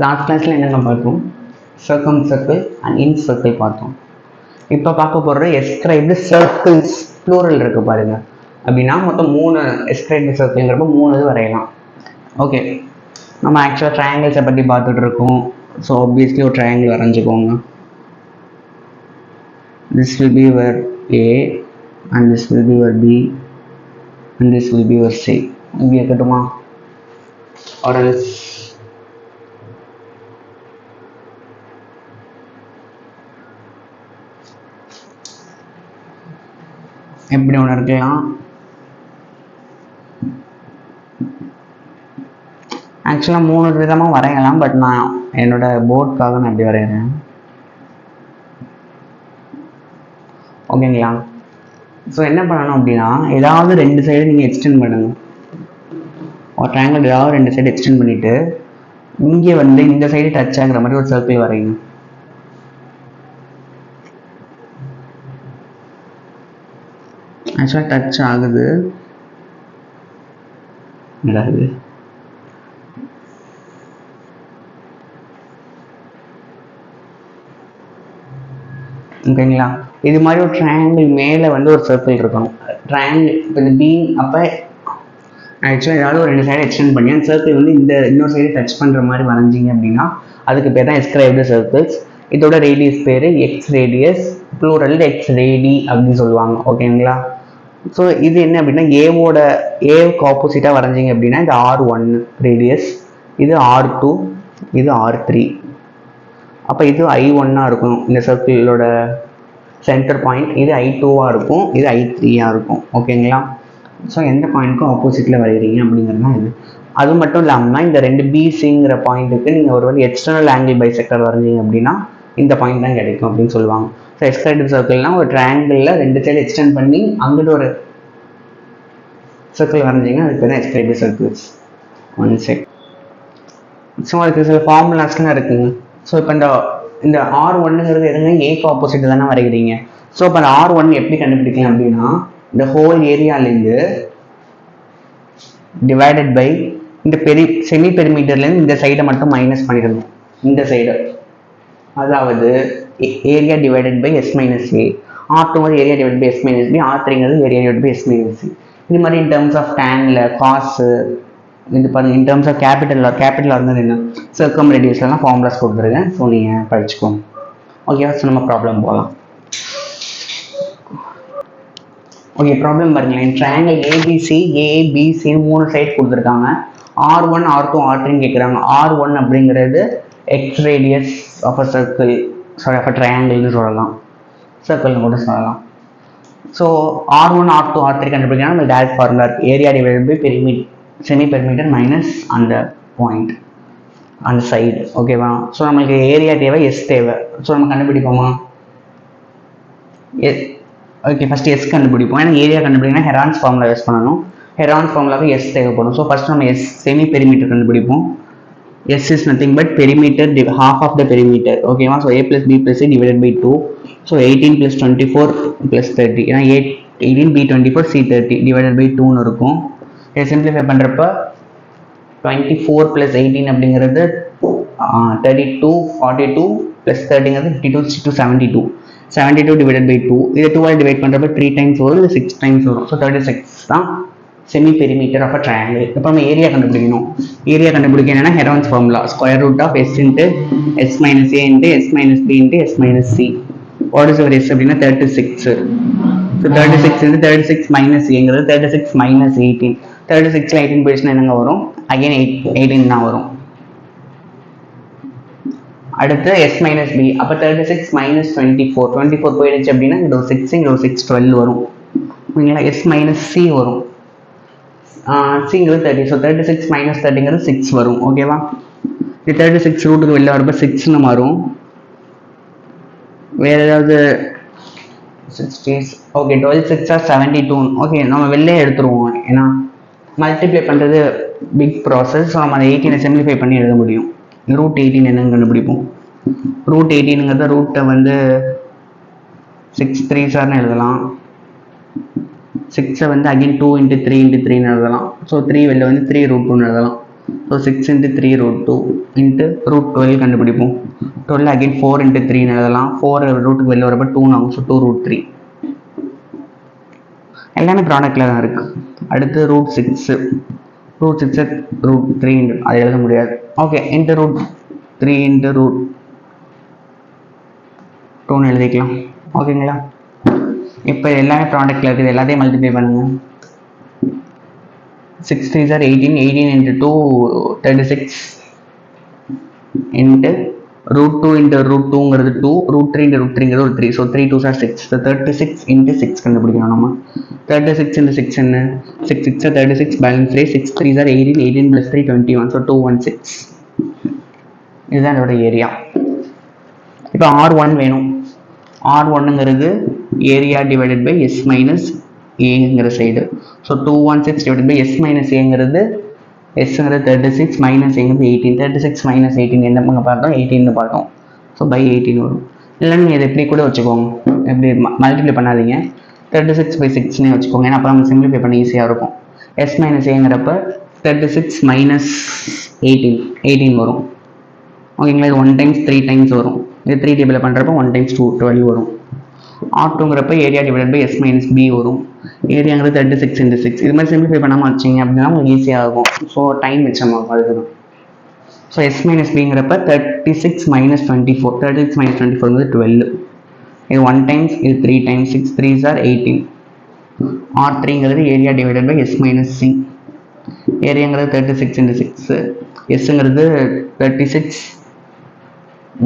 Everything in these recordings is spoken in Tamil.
லாஸ்ட் கிளாஸில் என்னென்ன பார்த்தோம்? சர்க்கம் சர்க்கிள் அண்ட் இன் சர்க்கிள் பார்த்தோம். இப்போ பார்க்க போகிற எஸ்கிரைப்டு சர்க்கிள்ஸ் ப்ளூரல் இருக்கு பாருங்க. அப்படின்னா மொத்தம் 3 எஸ்கிரைப்டு சர்க்கிள்ங்கிறப்ப 3 இது வரையலாம். ஓகே, நம்ம ஆக்சுவலாக ட்ரையாங்கிள்ஸை பற்றி பார்த்துட்டு இருக்கோம். ஸோ ஆப்வியஸ்லி ஒரு triangle வரைஞ்சிக்கோங்க. This will be your A and this will be your B and this will be your C. இப்படி இருக்கட்டுமா? or else எப்படி ஒன்று இருக்கலாம். ஆக்சுவலாக 3 விதமாக வரையலாம், பட் நான் என்னோட போர்டுக்காக நான் எப்படி வரைகிறேன். ஓகேங்களா? ஸோ என்ன பண்ணணும் அப்படின்னா, ஏதாவது 2 சைடு நீங்கள் எக்ஸ்டெண்ட் பண்ணணும். ஒரு ட்ரையாங்கிள் ஏதாவது 2 சைடு எக்ஸ்டெண்ட் பண்ணிவிட்டு இங்கே வந்து இந்த சைடு டச் ஆகிற மாதிரி ஒரு சர்க்கிள் வரையணும். ஆக்சுவலாக டச் ஆகுது. ஓகேங்களா? இது மாதிரி ஒரு ட்ரையாங்கிள் மேலே வந்து ஒரு சர்க்கிள் இருக்கணும். ட்ரையாங்கிள் இப்போ இந்த பீம் அப்போ ஆக்சுவலாக ஏதாவது ஒரு 2 சைடு எக்ஸ்டெண்ட் பண்ணி அந்த சர்க்கிள் வந்து இந்த இன்னொரு சைடு டச் பண்ணுற மாதிரி வரைஞ்சிங்க அப்படின்னா அதுக்கு பேர் தான் எஸ்கிரைப்டு சர்க்கிள்ஸ். இதோட ரேடியஸ் பேர் ex radius, plural ex radii அப்படின்னு சொல்லுவாங்க. ஓகேங்களா? ஸோ இது என்ன அப்படின்னா, ஏவுக்கு ஆப்போசிட்டாக வரைஞ்சிங்க அப்படின்னா இது R1 ரேடியஸ், இது R2, இது R3. அப்போ இது I1 இருக்கும் இந்த சர்க்கிளோட சென்டர் பாயிண்ட், இது I2 இருக்கும், இது I3 இருக்கும். ஓகேங்களா? ஸோ எந்த பாயிண்ட்டுக்கும் ஆப்போசிட்டில் வரைகிறீங்க அப்படிங்கிறது தான் இது. அது மட்டும் இல்லாமல் இந்த 2 BCங்கிற பாயிண்ட்டுக்கு நீங்கள் ஒரு வேலை எக்ஸ்டர்னல் ஆங்கிள் பைசெக்டர் வரைஞ்சிங்க அப்படின்னா இந்த பாயிண்ட் தான் கிடைக்கும் அப்படின்னு சொல்லுவாங்க. ஸோ எஸ்கிரைப்டு சர்க்கிள்னால் ஒரு ட்ரையாங்கிளில் 2 சைடு எக்ஸ்டெண்ட் பண்ணி அங்கிட்ட ஒரு சர்க்கிள் வரைஞ்சிங்கன்னா அதுக்கு பேர் தான் escribed circles. One check. So அதுக்கு சில ஃபார்முலாஸ்லாம் இருக்குங்க. ஸோ இப்போ இந்த R1ங்கிறது எதுங்க, ஏக்கு ஆப்போசிட் தானே வரைகிறீங்க. ஸோ இப்போ அந்த R1 எப்படி கண்டுபிடிக்கலாம் அப்படின்னா, இந்த ஹோல் ஏரியாலேருந்து டிவைடட் பை இந்த செமி பெரிமீட்டர்லேருந்து இந்த சைடை மட்டும் மைனஸ் பண்ணிடணும். இந்த சைடு, அதாவது area divided by S minus A. R2 area divide by S minus B, R3 area divide by S minus C. இது மாதிரி இன் டேர்ம்ஸ் ஆஃப் டேனில் காசு இது பாருங்க. இன் டேர்ம்ஸ் ஆஃப் கேபிட்டல் இருந்தது என்ன, சர்க்கம் ரேடியஸ்லாம் ஃபார்முலாஸ் கொடுத்துருக்கேன். ஸோ நீங்கள் படிச்சுக்கோங்க. ஓகேவா? ஸோ நம்ம ப்ராப்ளம் போகலாம். ஓகே, ப்ராப்ளம் பாருங்களேன். ட்ரையாங்கிள் ABC, ABC 3 சைட் கொடுத்துருக்காங்க. R1, R2, R3 கேட்குறாங்க. R1 அப்படிங்கிறது ex radius of a circle, sorry of a ட்ரையாங்கிள்னு சொல்லலாம், சர்க்கிள்னு கூட சொல்லலாம். ஸோ R1, R2, R3 கண்டுபிடிக்கணும். நம்ம டேரக்ட் ஃபார்முலா இருக்குது, area divide by semi perimeter minus அந்த பாயிண்ட் அந்த சைடு. ஓகேவா? ஸோ நம்மளுக்கு ஏரியா தேவை, எஸ் தேவை. ஸோ நம்ம கண்டுபிடிப்போமா? ஓகே, ஃபஸ்ட்டு எஸ் கண்டுபிடிப்போம். ஏன்னா ஏரியா கண்டுபிடிக்கணும் ஹெரான்ஸ் ஃபார்முலா யூஸ் பண்ணணும். ஹெரான்ஸ் ஃபார்முலாவுக்கு எஸ் தேவைப்படும். ஸோ ஃபஸ்ட் நம்ம எஸ் செமி பெரிமீட்டர் கண்டுபிடிப்போம். S is nothing but perimeter half of the perimeter. ஓகேவா? So A + B + C divided by 2. So 18 + 24 + 30. ஏன்னா 18 B 24 C 30 டிவைடட் பை 2ன்னு இருக்கும். இதை சிம்பிளிஃபை பண்ணுறப்ப 24 + 18 அப்படிங்கிறது 32, 42 + 30ங்கிறது 52, 62, 72. 72 டிவைடட் பை 2. இதை 2ஆல் டிவைட் பண்ணுறப்ப 3 டைம்ஸ் வரும், இது 6 டைம்ஸ் வரும். ஸோ 36 தான் semi perimeter of a triangle. இப்போ நம்ம ஏரியா கண்டுபிடிக்கணும். ஏரியா கண்டுபிடிக்க என்னன்னா Heron's formula, square root of S × S minus A × S minus B × S minus C. What is your S அப்படின்னா 36. ஸோ 36 × 36 மைனஸ் ஏங்கிறது 36 மைனஸ் 18. 36ல் 18 போயிடுச்சுன்னா என்னங்க வரும்? அகைன் 18 தான் வரும். அடுத்து S மைனஸ் பி. அப்போ 36 மைனஸ் 24 போயிடுச்சு அப்படின்னா இங்கே ஒரு 6, இங்கே ஒரு 6, 12 வரும். ஓகேங்களா? S மைனஸ் சி வரும். சிங்கிறது 30. ஸோ 36 மைனஸ் 30ங்கிறது 6 வரும். ஓகேவா? இது 36 ரூட்டுக்கு வெளில வரப்போ 6ன்னு மாறும். வேறு ஏதாவது 60? ஓகே, 12 6 72. ஓகே, நம்ம வெளிலே எடுத்துருவோம். ஏன்னா மல்டிப்ளை பண்ணுறது பிக் ப்ராசஸ். ஸோ நம்ம அதை 18 சிம்பிளிஃபை பண்ணி எழுத முடியும். ரூட் 18 என்னன்னு கண்டுபிடிப்போம். ரூட் 18ங்கிறத ரூட்டை வந்து 6 3 எழுதலாம். 6 வந்து அகைன் 2 × 3 × 3ன்னு எழுதலாம். ஸோ 3 வெளில வந்து 3 √2 எழுதலாம். So 6 into 3 root 2 into root 12 கண்டுபிடிப்போம். 12 again 4 into 3 எழுதலாம். 4 ரூட்டுக்கு வெளில வரப்போ 2 ஆகும். ஸோ 2 root 3 எல்லாமே ப்ராடக்டில் தான் இருக்குது. அடுத்து ரூட் 6 ரூட் 6 ரூட் 3 அது எழுத முடியாது. Okay, into root 3 into root 2 எழுதிக்கலாம். ஓகேங்களா? இப்போ எல்லாமே ப்ராடக்டில் இருக்குது, எல்லாத்தையும் மல்டிப்ளை பண்ணுங்கள். 6 3s are 18, 18 into 2 36 into root 2 into root 2ங்கிறது 2, root 3 into root 3ங்கிறது ஒரு 3. So 3 2s are 6. So 36 into 6 கண்டுபிடிக்கணும் நம்ம. 36 into 6 என்ன? 6 6 are 36, balance 3, 6 3s are 18, 18 plus 3 21. So 216. இதுதான் இதோட ஏரியா. இப்போ R1 வேணும். R1ங்கிறது area divided by S minus ஏங்கிற side. So 216 divided by S minus ஏங்கிறது, எஸ்ங்கிறது 36 மைனஸ் ஏங்கிறது 18. 36 மைனஸ் 18 என்ன பண்ண பார்த்தோம்? 18 பார்த்தோம். ஸோ பை 18 வரும். இல்லை நீங்கள் இதை எப்படி கூட வச்சுக்கோங்க, எப்படி மல்டிப்ளை பண்ணாதீங்க, 36 by 6னே வச்சுக்கோங்க. ஏன்னா அப்போ நம்ம சிம்பிளிஃபை பண்ண ஈஸியாக இருக்கும். S மைனஸ் ஏங்கிறப்ப 36 மைனஸ் 18 வரும். ஓகேங்களா? இது 1 times 3 times வரும். இது 3 டேபிளில் பண்ணுறப்ப 1 times 2 12 வரும். R2ங்கிறப்ப area divided by S minus B வரும். ஏரியாங்கிறது 36 into 6. இது மாதிரி சிம்பிளிஃபை பண்ணாமல் வச்சிங்க அப்படின்னா உங்களுக்கு ஈஸியாக இருக்கும். ஸோ டைம் மிச்சமாகும், அதுக்கு தான். ஸோ S மைனஸ் பிங்கிறப்ப 36 minus 24. 36 minus 24ங்கிறது 12. இது 1 times, இது 3 times. 6 3s are 18. R3ங்கிறது area divided by S minus C. ஏரியாங்கிறது 36 into 6. எஸ்ங்கிறது 36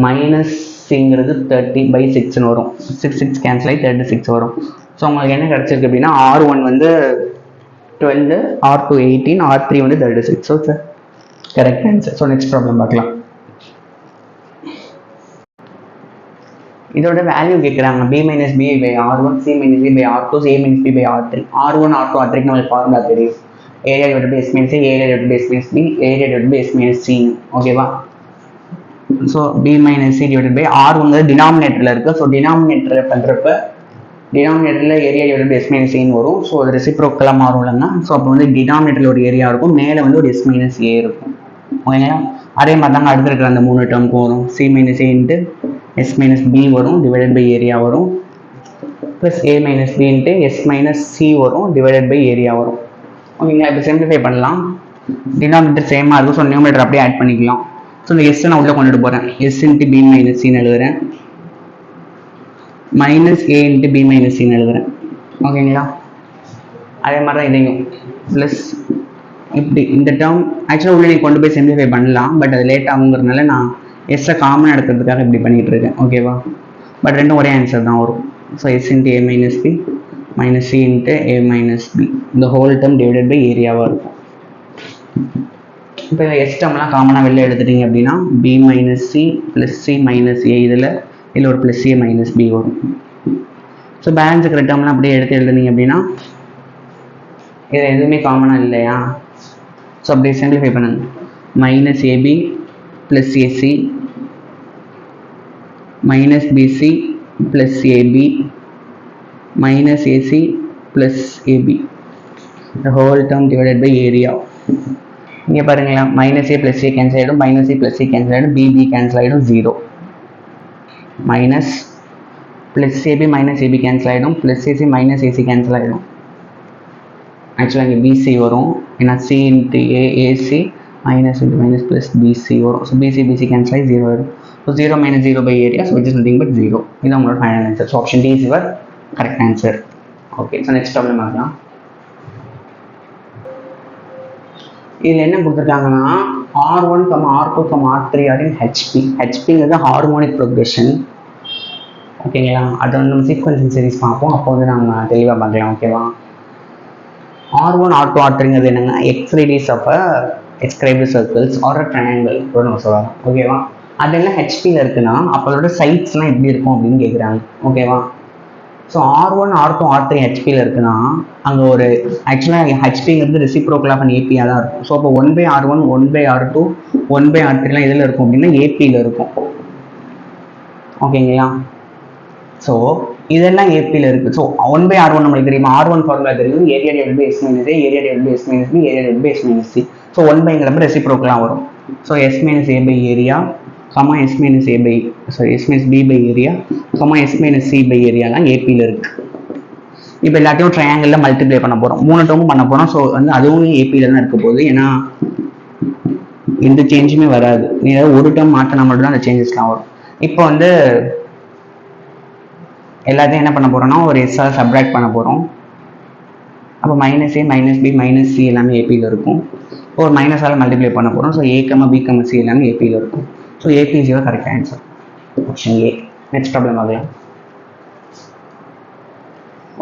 மைனஸ் சிங்கிறது 30 by 6ன்னு வரும். 6 6 கேன்சல் ஆகி 36 வரும். ஸோ உங்களுக்கு என்ன கிடச்சிருக்கு அப்படின்னா R1 வந்து 12, R2 18, R3 வந்து 36. So correct answer. So next problem பார்க்கலாம். இதோட வேல்யூ கேட்குறாங்க. B minus B by R1, C minus B by R2, A minus B by R3. R1 R2 R3 நம்மளுக்கு ஃபார்முலா தெரியும். Area divided by S minus A, area divided by S minus B, area divided by S minus C. ஓகேவா? So B minus C divided by R1 டினாமினேட்டரில் இருக்குது. ஸோ டினாமினேட்டரில் பண்ணுறப்ப டினாமினேட்டரில் area divided by S minus Cன்னு வரும். ஸோ அது ரெசிப்ரோக்கலாக மாறும் இல்லைங்க. ஸோ அப்போ வந்து டினாமினேட்டரில் ஒரு ஏரியா இருக்கும், மேலே வந்து ஒரு S minus A இருக்கும். ஓகேங்களா? அதே மாதிரி தாங்க அடுத்து இருக்கிற அந்த 3 டேர்முக்கும் வரும். C minus A into S minus B வரும், டிவைடட் பை ஏரியா வரும், plus A minus B into S minus C வரும், டிவைடட் பை ஏரியா வரும். ஓகேங்களா? இப்போ சிம்பிளிஃபை பண்ணலாம். டினாமினேட்டர் சேமாக இருக்கும். ஸோ நியூமரேட்டர் அப்படியே ஆட் பண்ணிக்கலாம். ஸோ இந்த எஸ் நான் உள்ளே கொண்டுட்டு போகிறேன். S into B minus C எழுதுறேன், minus A into B minus C எழுதுறேன். ஓகேங்களா? அதே மாதிரி தான் இதையும் ப்ளஸ் இப்படி இந்த டேர்ம் ஆக்சுவலாக உள்ளே நீங்கள் கொண்டு போய் சிம்பிளிஃபை பண்ணலாம். பட் அது லேட் ஆகுங்கிறதுனால நான் எஸ்ஸை காமனாக எடுக்கிறதுக்காக இப்படி பண்ணிகிட்டு இருக்கேன். ஓகேவா? பட் ரெண்டும் ஒரே ஆன்சர் தான் வரும். So S into A minus B minus C into A minus B இந்த ஹோல் டேர்ம் டிவைடட் பை ஏரியாவாக இருக்கும். இப்போ எஸ் டேர்ம்லாம் காமனாக வெளில எடுத்துட்டீங்க அப்படின்னா B minus C plus C minus A இதில் ஒரு ப்ளஸ் A minus B வரும். ஸோ பேலன்ஸ் இருக்கிற டேர்ம்லாம் அப்படியே எடுத்து எழுதுனீங்க அப்படின்னா இது எதுவுமே காமனாக இல்லையா? ஸோ அப்படியே சிம்பிளிஃபை பண்ணுங்க. Minus AB plus AC minus BC plus AB minus AC plus AB the whole term divided by area. இங்கே பாருங்களா, minus A plus A cancel ஆகிடும், minus C plus C cancel ஆகிடும், BB கேன்சல் ஆகிடும், 0. Minus plus AB minus AB cancel ஆகிடும், plus AC minus AC cancel ஆகிடும். ஆக்சுவலாக இங்கே BC வரும், ஏன்னா C into A AC minus into minus plus BC வரும். ஸோ BC BC கேன்சல் ஆகி 0 ஆகிடும். So 0 minus 0 by area, so which is nothing but 0. இது உங்களோட final answer. So option D is your correct answer. Okay, so next problem பார்க்கலாம். இதில் என்ன கொடுத்துருக்காங்கன்னா R1, R2, R3 are in HP. HPங்கிறது ஹார்மோனிக் ப்ரோக்ரெஷன். ஓகேங்களா? அது வந்து நம்ம சீக்வன்சிங் சீரிஸ் பார்ப்போம், அப்போ வந்து நம்ம தெளிவாக பார்க்கலாம். ஓகேவா? R1, R2, R3ங்கிறது என்னென்னா எக்ஸ்ரேடிஸ் ஆஃப் எக்ஸ்கிரைப்டு சர்க்கிள்ஸ் ஆர் ட்ரையாங்கிள் நம்ம சொல்லலாம். ஓகேவா? அதெல்லாம் ஹெச்பியில் இருக்குன்னா அப்போ அதோட சைட்ஸ்லாம் எப்படி இருக்கும் அப்படின்னு கேட்குறாங்க. ஓகேவா? ஸோ R1, R2, R3 ஹெச்பியில் இருக்குன்னா அங்கே ஒரு ஆக்சுவலாக ஹெச்பிங்கிறது ரெசிப்ரோக்கல் ஆஃப் அன் ஏபியாக தான் இருக்கும். ஸோ அப்போ 1/R1, 1/R2, 1/R3லாம் எதில் இருக்கும் அப்படின்னா ஏபியில் இருக்கும். ஓகேங்களா? ஸோ இதெல்லாம் ஏபியில் இருக்குது. ஸோ 1/R1 நம்மளுக்கு தெரியுமா? R1 ஃபார்முலா தெரியும், area divided by S minus A, area divided by S minus B, area divided by S minus C. So 1/ங்கிறப்ப ரெசிப்ரோக்கலாக வரும். So s minus a by area, s minus a by s minus b by area, s minus c by ஏரியாலாம் ஏபியில் இருக்கு. இப்போ எல்லாத்தையும் ட்ரையாங்கிளில் மல்டிப்ளை பண்ண போகிறோம், 3 டேர்மும் பண்ண போகிறோம். ஸோ வந்து அதுவும் ஏபியில் தான் இருக்க போகுது, ஏன்னா எந்த சேஞ்சுமே வராது. நீ ஏதாவது ஒரு டேர்ம் மாற்றினா மட்டும் தான் அந்த சேஞ்சஸ்லாம் வரும். இப்போ வந்து எல்லாத்தையும் என்ன பண்ண போகிறோம்னா ஒரு எஸ்ஸால் சப்ராக்ட் பண்ண போகிறோம். அப்போ -a -b -c எல்லாமே ஏபியில் இருக்கும். ஒரு மைனஸால் மல்டிப்ளை பண்ண போகிறோம். ஸோ a, b, c எல்லாமே ஏபியில் இருக்கும். So AB is your correct answer, option A. Next problem ஆகலாம்.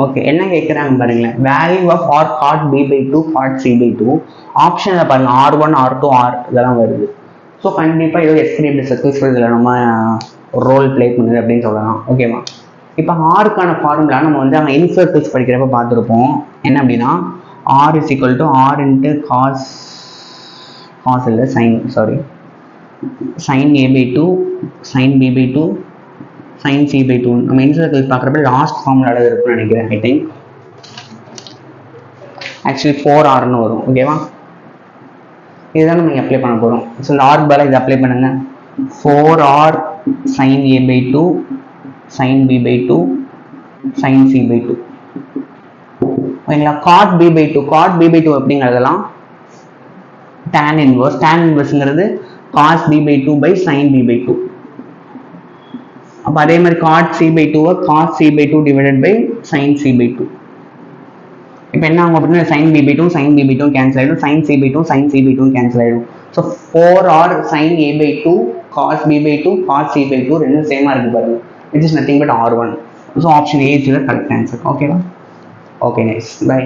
ஓகே, என்ன கேட்குறாங்க பாருங்களேன். Value of r cot b/2 cot c/2 ஆப்ஷனில் பாருங்கள் R1 R2 R இதெல்லாம் வருது. ஸோ கண்டிப்பாக ஏதோ எக்ஸ்பிரியபிள் சர்க்கிள்ஸ் இதில் நம்ம ரோல் ப்ளே பண்ணுது அப்படின்னு சொல்லலாம். ஓகேவா? இப்போ ஆருக்கான ஃபார்முலா நம்ம வந்து அங்கே இன் சர்க்கிள்ஸ் படிக்கிறப்ப பார்த்துருப்போம். என்ன அப்படின்னா R is equal to R into cos இல்லை sin a/2 sin b/2 sin c/2. நம்ம இன் சர்க்கிள்ஸ் பார்க்குறப்ப லாஸ்ட் ஃபார்முலாவில் இருக்குன்னு நினைக்கிறேன். ஐ திங்க் ஆக்சுவலி 4R வரும். ஓகேவா? இதுதான் நம்ம அப்ளை பண்ண போகிறோம். ஸோ ஆர் பால இதை அப்ளை பண்ணுங்க. 4R sin a/2 sin b/2 sin c/2. ஓகேங்களா? cot b/2 அப்படிங்கிறதெல்லாம் tan இன்வர்ஸ்ங்கிறது cos b/2 by sin b/2. அப்போ அதே மாதிரி cot c/2 cos c/2 divided by sin c/2. இப்போ என்ன ஆகும் அப்படின்னா sin b/2 கேன்சல் ஆகிடும், sin c/2 கேன்சல் ஆகிடும். So 4R sin a/2 cos b/2 cos c/2 ரெண்டும் சேமாக இருக்குது பாருங்க. It is nothing but R1. So option A is your correct answer. ஓகேவா? Okay, nice, by.